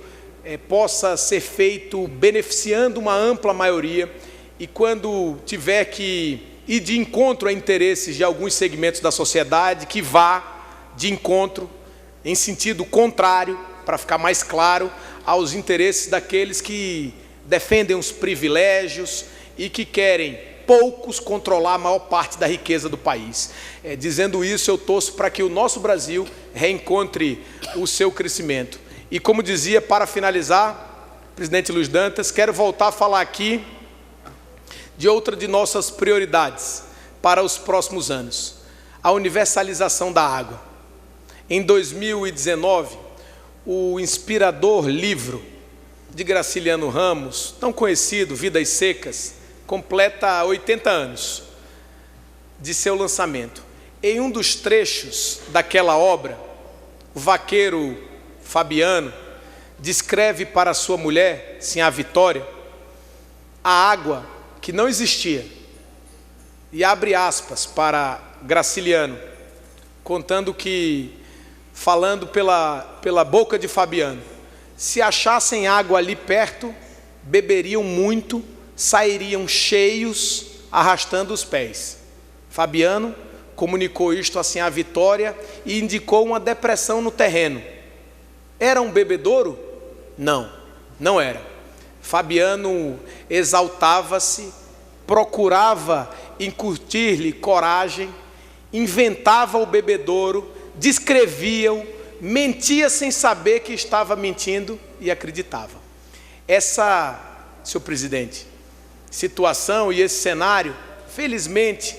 possa ser feito beneficiando uma ampla maioria. E quando tiver que ir de encontro a interesses de alguns segmentos da sociedade, que vá de encontro em sentido contrário, para ficar mais claro, aos interesses daqueles que defendem os privilégios e que querem, poucos, controlar a maior parte da riqueza do país. Dizendo isso, eu torço para que o nosso Brasil reencontre o seu crescimento. E como dizia, para finalizar, presidente Luiz Dantas, quero voltar a falar aqui de outra de nossas prioridades para os próximos anos, a universalização da água. Em 2019, o inspirador livro de Graciliano Ramos, tão conhecido, Vidas Secas, completa 80 anos de seu lançamento. Em um dos trechos daquela obra, o vaqueiro Fabiano descreve para sua mulher, Sinhá Vitória, a água que não existia, e abre aspas para Graciliano, contando que, falando pela boca de Fabiano, se achassem água ali perto, beberiam muito, sairiam cheios, arrastando os pés. Fabiano comunicou isto assim à Vitória e indicou uma depressão no terreno. Era um bebedouro? Não, não era. Fabiano exaltava-se, procurava incutir-lhe coragem, inventava o bebedouro, descrevia-o, mentia sem saber que estava mentindo e acreditava. Essa, senhor presidente, situação e esse cenário, felizmente,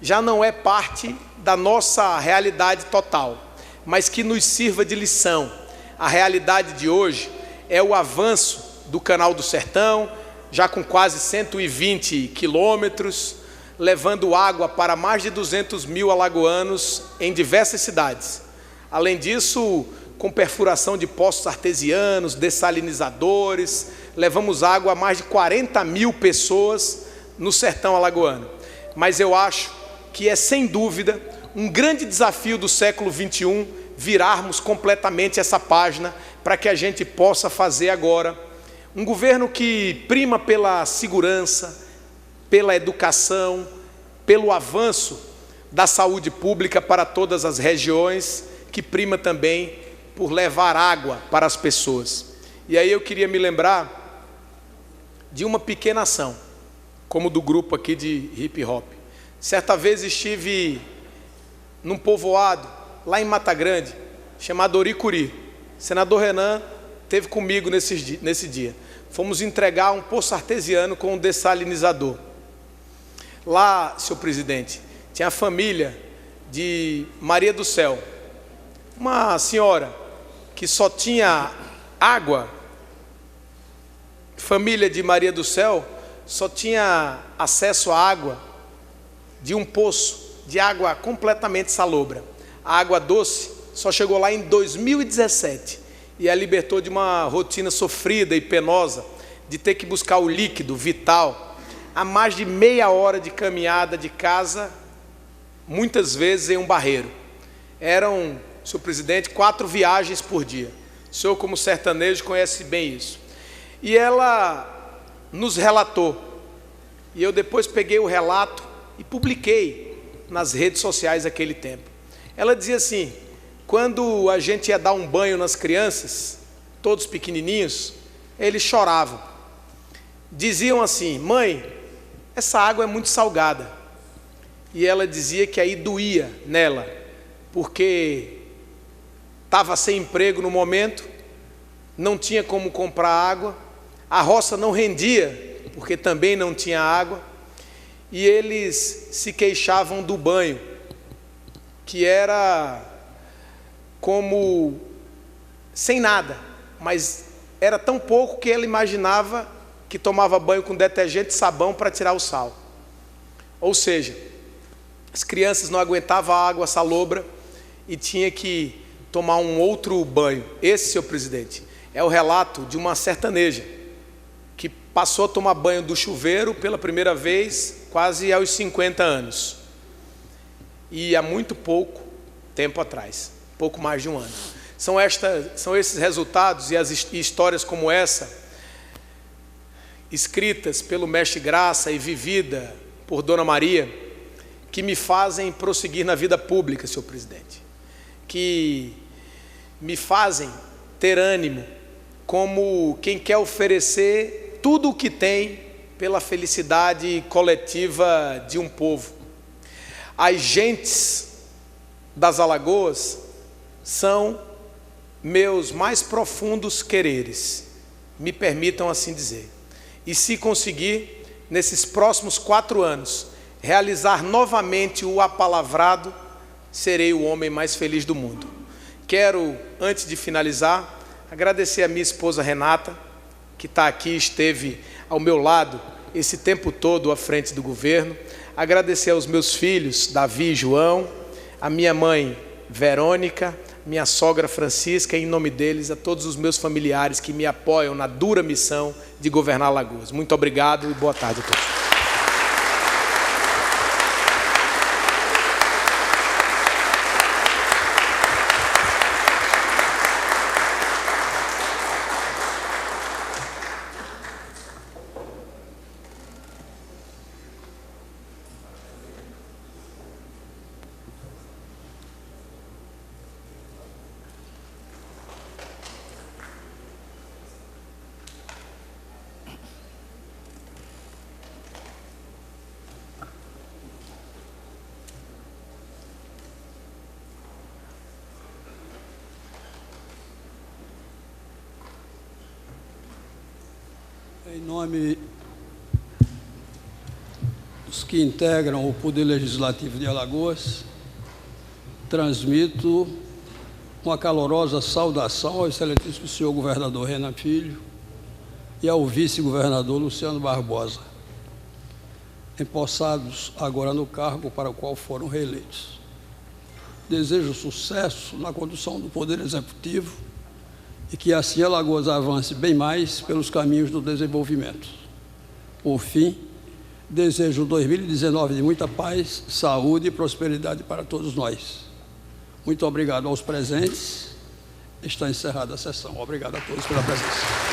já não é parte da nossa realidade total, mas que nos sirva de lição. A realidade de hoje é o avanço do Canal do Sertão, já com quase 120 quilômetros, levando água para mais de 200 mil alagoanos em diversas cidades. Além disso, com perfuração de poços artesianos, dessalinizadores, levamos água a mais de 40 mil pessoas no sertão alagoano. Mas eu acho que é, sem dúvida, um grande desafio do século XXI virarmos completamente essa página para que a gente possa fazer agora um governo que prima pela segurança, pela educação, pelo avanço da saúde pública para todas as regiões, que prima também por levar água para as pessoas. E aí eu queria me lembrar de uma pequena ação, como do grupo aqui de hip hop. Certa vez estive num povoado, lá em Mata Grande, chamado Oricuri. O senador Renan esteve comigo nesse dia. Fomos entregar um poço artesiano com um dessalinizador. Lá, senhor presidente, tinha a família de Maria do Céu, uma senhora que só tinha água. Família de Maria do Céu só tinha acesso à água de um poço de água completamente salobra. A água doce só chegou lá em 2017 e a libertou de uma rotina sofrida e penosa de ter que buscar o líquido vital a mais de meia hora de caminhada de casa, muitas vezes em um barreiro. Eram, senhor presidente, 4 viagens por dia. O senhor, como sertanejo, conhece bem isso. E ela nos relatou, e eu depois peguei o relato e publiquei nas redes sociais naquele tempo. Ela dizia assim: quando a gente ia dar um banho nas crianças, todos pequenininhos, eles choravam. Diziam assim: mãe, essa água é muito salgada. E ela dizia que aí doía nela, porque estava sem emprego no momento, não tinha como comprar água, a roça não rendia, porque também não tinha água, e eles se queixavam do banho, que era como sem nada, mas era tão pouco que ela imaginava que tomava banho com detergente e sabão para tirar o sal. Ou seja, as crianças não aguentavam a água salobra e tinha que tomar um outro banho. Esse, senhor presidente, é o relato de uma sertaneja que passou a tomar banho do chuveiro pela primeira vez quase aos 50 anos. E há muito pouco tempo atrás, pouco mais de um ano. São esses resultados e as histórias como essa, escritas pelo Mestre Graça e vivida por Dona Maria, que me fazem prosseguir na vida pública, senhor presidente, que me fazem ter ânimo como quem quer oferecer tudo o que tem pela felicidade coletiva de um povo. As gentes das Alagoas são meus mais profundos quereres, me permitam assim dizer. E se conseguir, nesses próximos 4 anos, realizar novamente o apalavrado, serei o homem mais feliz do mundo. Quero, antes de finalizar, agradecer a minha esposa Renata, que está aqui, esteve ao meu lado esse tempo todo à frente do governo. Agradecer aos meus filhos, Davi e João, a minha mãe Verônica, minha sogra Francisca, e em nome deles a todos os meus familiares que me apoiam na dura missão de governar Alagoas. Muito obrigado e boa tarde a todos. Em nome dos que integram o Poder Legislativo de Alagoas, transmito uma calorosa saudação ao excelentíssimo senhor governador Renan Filho e ao vice-governador Luciano Barbosa, empossados agora no cargo para o qual foram reeleitos. Desejo sucesso na condução do Poder Executivo e que assim Alagoas avance bem mais pelos caminhos do desenvolvimento. Por fim, desejo 2019 de muita paz, saúde e prosperidade para todos nós. Muito obrigado aos presentes. Está encerrada a sessão. Obrigado a todos pela presença.